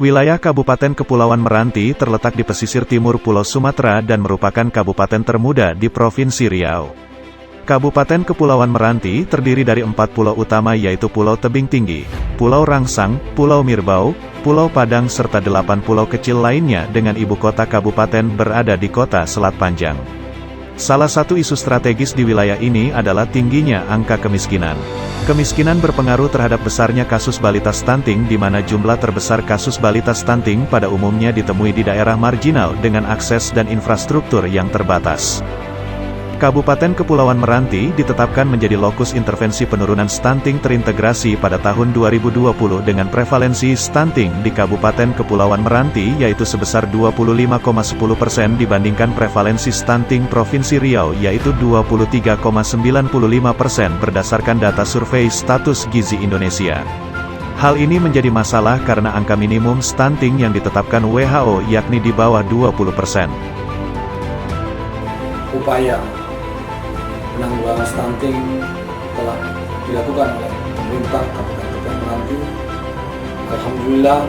Wilayah Kabupaten Kepulauan Meranti terletak di pesisir timur Pulau Sumatera dan merupakan kabupaten termuda di Provinsi Riau. Kabupaten Kepulauan Meranti terdiri dari 4 pulau utama yaitu Pulau Tebing Tinggi, Pulau Rangsang, Pulau Mirbau, Pulau Padang serta 8 pulau kecil lainnya dengan ibu kota kabupaten berada di Kota Selat Panjang. Salah satu isu strategis di wilayah ini adalah tingginya angka kemiskinan. Kemiskinan berpengaruh terhadap besarnya kasus balita stunting di mana jumlah terbesar kasus balita stunting pada umumnya ditemui di daerah marginal dengan akses dan infrastruktur yang terbatas. Kabupaten Kepulauan Meranti ditetapkan menjadi lokus intervensi penurunan stunting terintegrasi pada tahun 2020 dengan prevalensi stunting di Kabupaten Kepulauan Meranti yaitu sebesar 25,10% dibandingkan prevalensi stunting Provinsi Riau yaitu 23,95% berdasarkan data survei status gizi Indonesia. Hal ini menjadi masalah karena angka minimum stunting yang ditetapkan WHO yakni di bawah 20%. Upaya penanggulangan stunting telah dilakukan oleh pemerintah Kabupaten Meranti. Alhamdulillah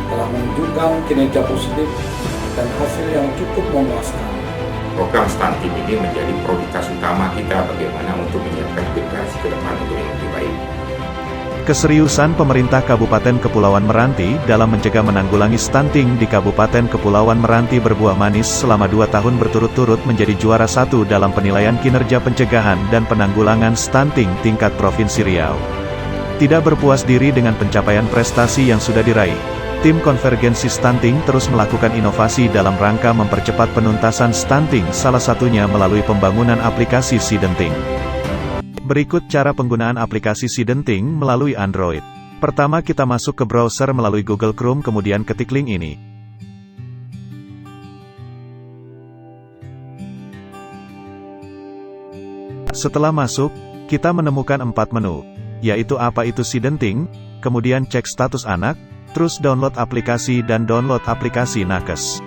telah menunjukkan kinerja positif dan hasil yang cukup memuaskan. Program stunting ini menjadi prioritas utama kita bagaimana untuk menyiapkan generasi ke depan untuk yang lebih baik. Keseriusan pemerintah Kabupaten Kepulauan Meranti dalam mencegah menanggulangi stunting di Kabupaten Kepulauan Meranti berbuah manis selama 2 tahun berturut-turut menjadi juara 1 dalam penilaian kinerja pencegahan dan penanggulangan stunting tingkat Provinsi Riau. Tidak berpuas diri dengan pencapaian prestasi yang sudah diraih, tim konvergensi stunting terus melakukan inovasi dalam rangka mempercepat penuntasan stunting salah satunya melalui pembangunan aplikasi Sidenting. Berikut cara penggunaan aplikasi Sidenting melalui Android. Pertama kita masuk ke browser melalui Google Chrome kemudian ketik link ini. Setelah masuk, kita menemukan 4 menu, yaitu apa itu Sidenting, kemudian cek status anak, terus download aplikasi dan download aplikasi Nakes.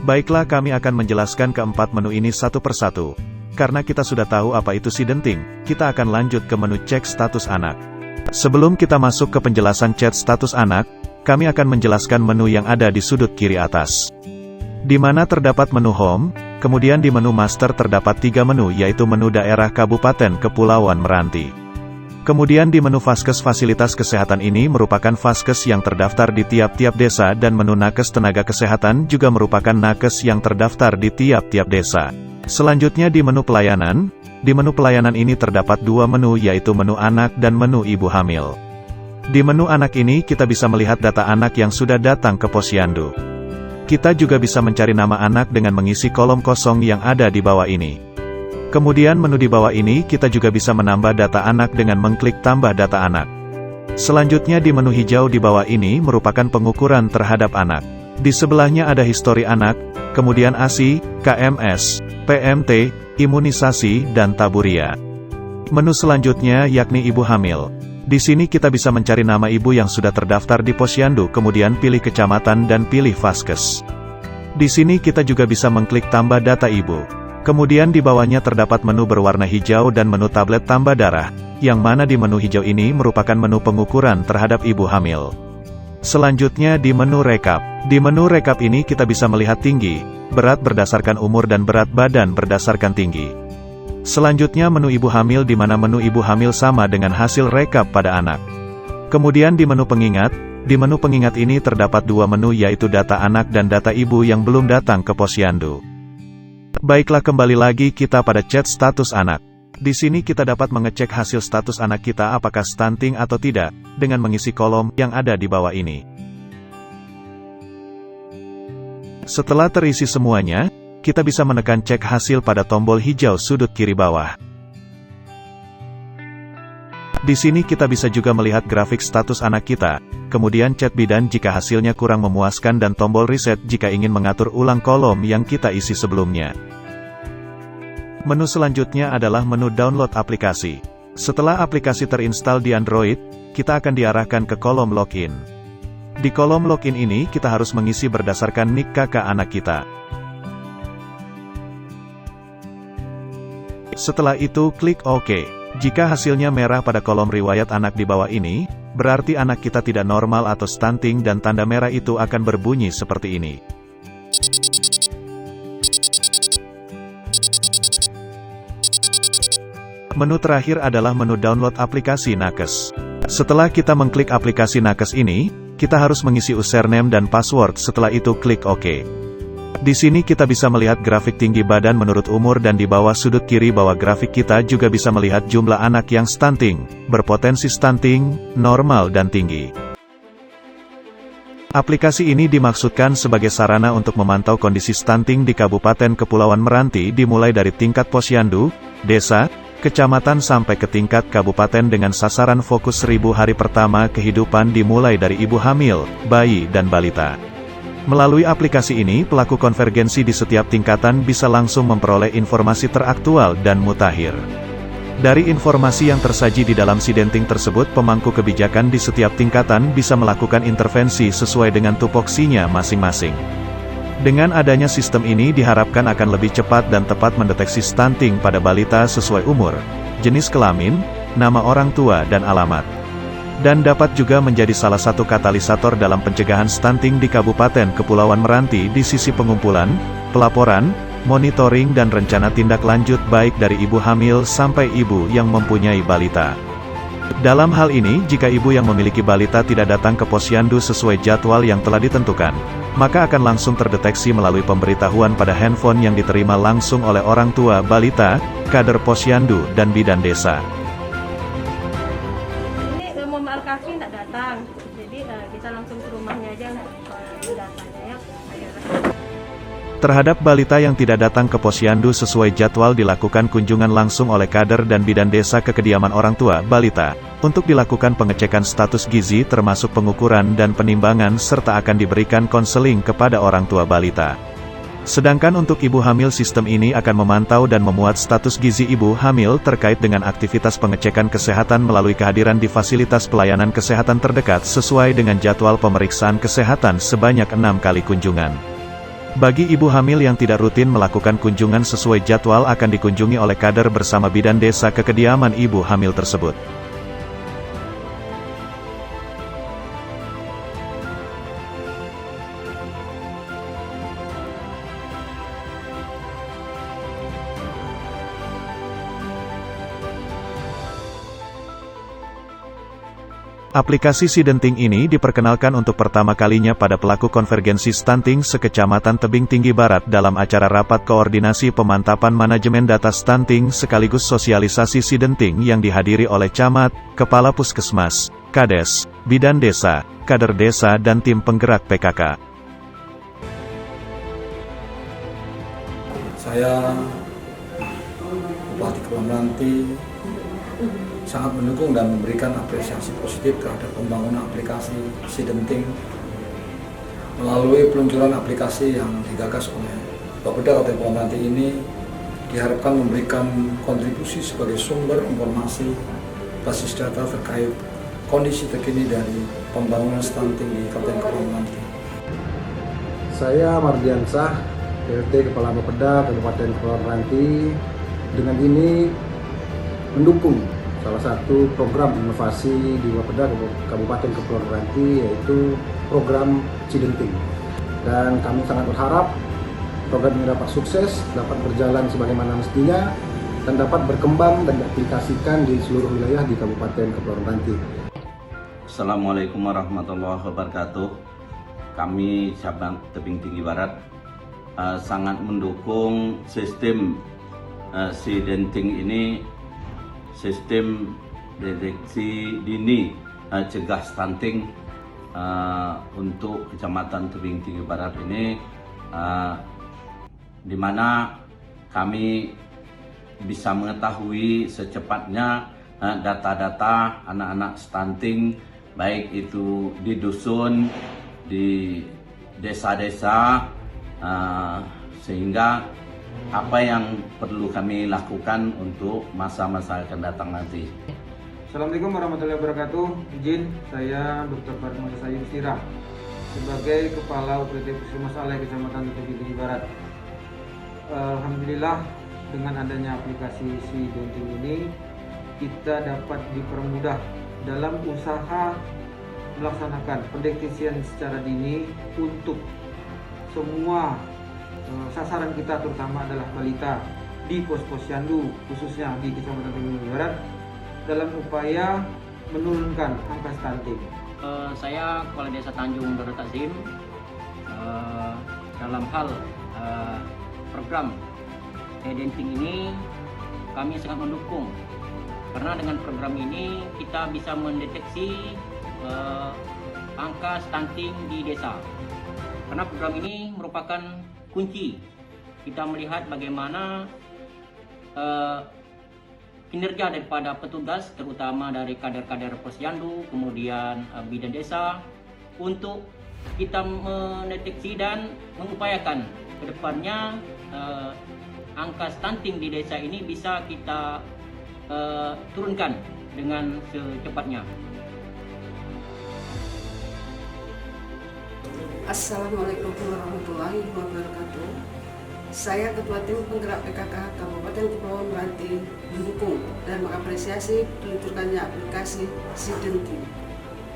Baiklah kami akan menjelaskan keempat menu ini satu persatu. Karena kita sudah tahu apa itu Sidenting, kita akan lanjut ke menu cek status anak. Sebelum kita masuk ke penjelasan cek status anak, kami akan menjelaskan menu yang ada di sudut kiri atas. Di mana terdapat menu Home, kemudian di menu Master terdapat 3 menu yaitu menu daerah Kabupaten Kepulauan Meranti. Kemudian di menu Vaskes fasilitas kesehatan ini merupakan Vaskes yang terdaftar di tiap-tiap desa dan menu Nakes tenaga kesehatan juga merupakan Nakes yang terdaftar di tiap-tiap desa. Selanjutnya di menu pelayanan ini terdapat 2 menu yaitu menu anak dan menu ibu hamil. Di menu anak ini kita bisa melihat data anak yang sudah datang ke posyandu. Kita juga bisa mencari nama anak dengan mengisi kolom kosong yang ada di bawah ini. Kemudian menu di bawah ini kita juga bisa menambah data anak dengan mengklik tambah data anak. Selanjutnya di menu hijau di bawah ini merupakan pengukuran terhadap anak. Di sebelahnya ada histori anak, kemudian ASI, KMS, PMT, imunisasi dan taburia. Menu selanjutnya yakni ibu hamil. Di sini kita bisa mencari nama ibu yang sudah terdaftar di posyandu kemudian pilih kecamatan dan pilih Vaskes. Di sini kita juga bisa mengklik tambah data ibu. Kemudian di bawahnya terdapat menu berwarna hijau dan menu tablet tambah darah, yang mana di menu hijau ini merupakan menu pengukuran terhadap ibu hamil. Selanjutnya di menu rekap. Di menu rekap ini kita bisa melihat tinggi, berat berdasarkan umur dan berat badan berdasarkan tinggi. Selanjutnya menu ibu hamil di mana menu ibu hamil sama dengan hasil rekap pada anak. Kemudian di menu pengingat ini terdapat 2 menu yaitu data anak dan data ibu yang belum datang ke posyandu. Baiklah kembali lagi kita pada cek status anak. Di sini kita dapat mengecek hasil status anak kita apakah stunting atau tidak, dengan mengisi kolom yang ada di bawah ini. Setelah terisi semuanya, kita bisa menekan cek hasil pada tombol hijau sudut kiri bawah. Di sini kita bisa juga melihat grafik status anak kita, kemudian chat bidan jika hasilnya kurang memuaskan dan tombol reset jika ingin mengatur ulang kolom yang kita isi sebelumnya. Menu selanjutnya adalah menu download aplikasi. Setelah aplikasi terinstall di Android, kita akan diarahkan ke kolom login. Di kolom login ini kita harus mengisi berdasarkan nik kakak anak kita. Setelah itu klik OK. Jika hasilnya merah pada kolom riwayat anak di bawah ini, berarti anak kita tidak normal atau stunting dan tanda merah itu akan berbunyi seperti ini. Menu terakhir adalah menu download aplikasi Nakes. Setelah kita mengklik aplikasi Nakes ini, kita harus mengisi username dan password, setelah itu klik OK. Di sini kita bisa melihat grafik tinggi badan menurut umur dan di bawah sudut kiri bawah grafik kita juga bisa melihat jumlah anak yang stunting, berpotensi stunting, normal dan tinggi. Aplikasi ini dimaksudkan sebagai sarana untuk memantau kondisi stunting di Kabupaten Kepulauan Meranti dimulai dari tingkat posyandu, desa, kecamatan sampai ke tingkat kabupaten dengan sasaran fokus 1000 hari pertama kehidupan dimulai dari ibu hamil, bayi dan balita. Melalui aplikasi ini pelaku konvergensi di setiap tingkatan bisa langsung memperoleh informasi teraktual dan mutakhir. Dari informasi yang tersaji di dalam Sidenting tersebut, pemangku kebijakan di setiap tingkatan bisa melakukan intervensi sesuai dengan tupoksinya masing-masing. Dengan adanya sistem ini diharapkan akan lebih cepat dan tepat mendeteksi stunting pada balita sesuai umur, jenis kelamin, nama orang tua dan alamat. Dan dapat juga menjadi salah satu katalisator dalam pencegahan stunting di Kabupaten Kepulauan Meranti di sisi pengumpulan, pelaporan, monitoring dan rencana tindak lanjut baik dari ibu hamil sampai ibu yang mempunyai balita. Dalam hal ini, jika ibu yang memiliki balita tidak datang ke posyandu sesuai jadwal yang telah ditentukan, maka akan langsung terdeteksi melalui pemberitahuan pada handphone yang diterima langsung oleh orang tua balita, kader posyandu, dan bidan desa. Ini Mama Alkafi tidak datang, jadi kita langsung ke rumahnya aja datanya ya. Terhadap balita yang tidak datang ke posyandu sesuai jadwal dilakukan kunjungan langsung oleh kader dan bidan desa ke kediaman orang tua balita, untuk dilakukan pengecekan status gizi termasuk pengukuran dan penimbangan serta akan diberikan konseling kepada orang tua balita. Sedangkan untuk ibu hamil sistem ini akan memantau dan memuat status gizi ibu hamil terkait dengan aktivitas pengecekan kesehatan melalui kehadiran di fasilitas pelayanan kesehatan terdekat sesuai dengan jadwal pemeriksaan kesehatan sebanyak 6 kali kunjungan. Bagi ibu hamil yang tidak rutin melakukan kunjungan sesuai jadwal akan dikunjungi oleh kader bersama bidan desa ke kediaman ibu hamil tersebut. Aplikasi Sidenting ini diperkenalkan untuk pertama kalinya pada pelaku konvergensi stunting sekecamatan Tebing Tinggi Barat dalam acara rapat koordinasi pemantapan manajemen data stunting sekaligus sosialisasi Sidenting yang dihadiri oleh camat, kepala puskesmas, kades, bidan desa, kader desa dan tim penggerak PKK. Saya, Bupati Kepulauan Meranti, sangat mendukung dan memberikan apresiasi positif terhadap pembangunan aplikasi Sidenting melalui peluncuran aplikasi yang digagas oleh Bapeda Kabupaten Kepulauan Meranti ini diharapkan memberikan kontribusi sebagai sumber informasi basis data terkait kondisi terkini dari pembangunan stunting di Kabupaten Kepulauan Meranti. Saya Mardiansah, PLT Kepala Bapeda Kabupaten Kepulauan Meranti, dengan ini mendukung salah satu program inovasi di Bapeda Kabupaten Kepulauan Meranti, yaitu program Sidenting. Dan kami sangat berharap program ini dapat sukses, dapat berjalan sebagaimana mestinya, dan dapat berkembang dan diaplikasikan di seluruh wilayah di Kabupaten Kepulauan Meranti. Assalamualaikum warahmatullahi wabarakatuh. Kami cabang Tebing Tinggi Barat sangat mendukung sistem Sidenting ini, sistem deteksi dini cegah stunting untuk Kecamatan Tebing Tinggi Barat ini, di mana kami bisa mengetahui secepatnya data-data anak-anak stunting, baik itu di dusun, di desa-desa, sehingga apa yang perlu kami lakukan untuk masa-masa akan datang nanti. Assalamualaikum warahmatullahi wabarakatuh. Izin saya Dr. Farman Sayyid Sirah sebagai Kepala UPT Puskesmas Alai Kecamatan Tebing Tinggi Barat. Alhamdulillah, dengan adanya aplikasi Sidenting ini kita dapat dipermudah dalam usaha melaksanakan pendeteksian secara dini untuk semua sasaran kita, terutama adalah balita di pos-posyandu khususnya di Kecamatan Tebing Barat, dalam upaya menurunkan angka stunting. Saya Kepala Desa Tanjung Darut Takzim. Dalam hal program e-denting ini kami sangat mendukung, karena dengan program ini kita bisa mendeteksi angka stunting di desa. Karena program ini merupakan kunci kita melihat bagaimana kinerja daripada petugas, terutama dari kader-kader posyandu, kemudian bidan desa, untuk kita mendeteksi dan mengupayakan ke depannya angka stunting di desa ini bisa kita turunkan dengan secepatnya. Assalamualaikum warahmatullahi wabarakatuh. Saya Ketua Tim Penggerak PKK Kabupaten Kepulauan Meranti mendukung dan mengapresiasi peluncurannya aplikasi Sidenting.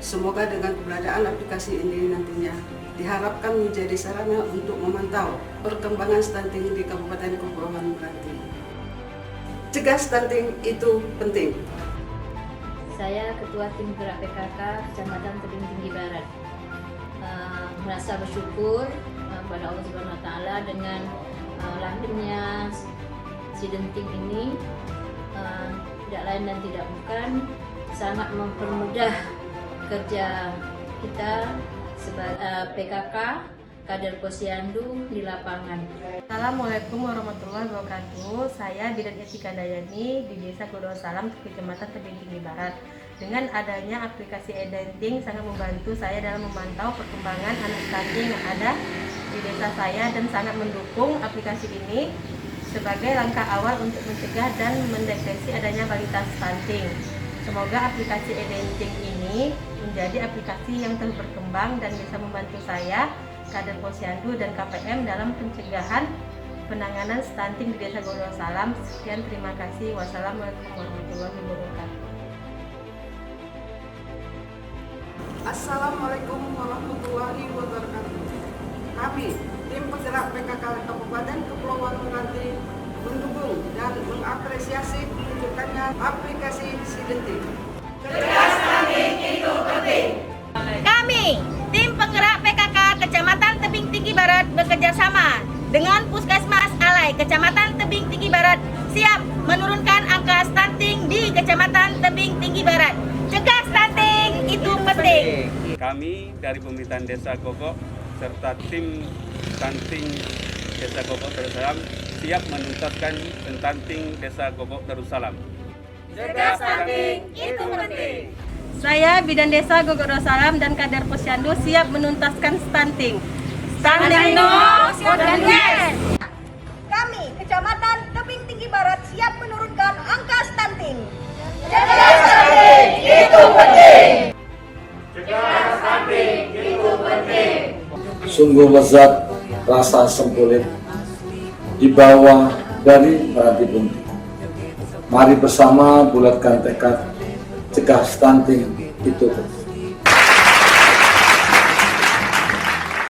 Semoga dengan keberadaan aplikasi ini nantinya diharapkan menjadi sarana untuk memantau perkembangan stunting di Kabupaten Kepulauan Meranti. Cegah stunting itu penting. Saya Ketua Tim Gerak PKK Kecamatan Tebing Tinggi Barat. Merasa bersyukur kepada Allah Subhanahu Wa Taala dengan lahirnya Sidenting ini, tidak lain dan tidak bukan sangat mempermudah kerja kita sebagai PKK kader posyandu di lapangan. Assalamualaikum warahmatullahi wabarakatuh. Saya Bidan Etika Dayani di Desa Godosalam, Kecamatan Tebing Tinggi Barat. Dengan adanya aplikasi e-denting sangat membantu saya dalam memantau perkembangan anak stunting yang ada di desa saya, dan sangat mendukung aplikasi ini sebagai langkah awal untuk mencegah dan mendeteksi adanya balita stunting. Semoga aplikasi e-denting ini menjadi aplikasi yang terus berkembang dan bisa membantu saya, kader posyandu dan KPM dalam pencegahan penanganan stunting di Desa Godosalam. Sekian, terima kasih. Wassalamualaikum warahmatullahi wabarakatuh. Assalamualaikum warahmatullahi wabarakatuh. Kami, Tim Penggerak PKK Kabupaten Kepulauan Meranti, mendukung dan mengapresiasi peluncurannya aplikasi Sidenting. Cegah stunting itu penting. Kami, Tim Penggerak PKK Kecamatan Tebing Tinggi Barat, bekerja sama dengan Puskesmas Alai Kecamatan Tebing Tinggi Barat siap menurunkan angka stunting di Kecamatan Tebing Tinggi Barat. Cegah stunting itu penting. Kami dari pemerintahan Desa Gogok serta tim stunting Desa Gogok Darussalam siap menuntaskan stunting Desa Gogok Darussalam. Cegah stunting itu penting. Saya Bidan Desa Gogok Darussalam dan kader posyandu siap menuntaskan stunting. Stunting no, dan yes. Kami, Kecamatan Tebing Tinggi Barat, siap menurunkan angka stunting. Cegah stunting itu penting. Cegah stunting itu penting. Sungguh lezat rasa sempulit di bawah dari Meranti Bunting. Mari bersama bulatkan tekad, cegah stunting itu penting.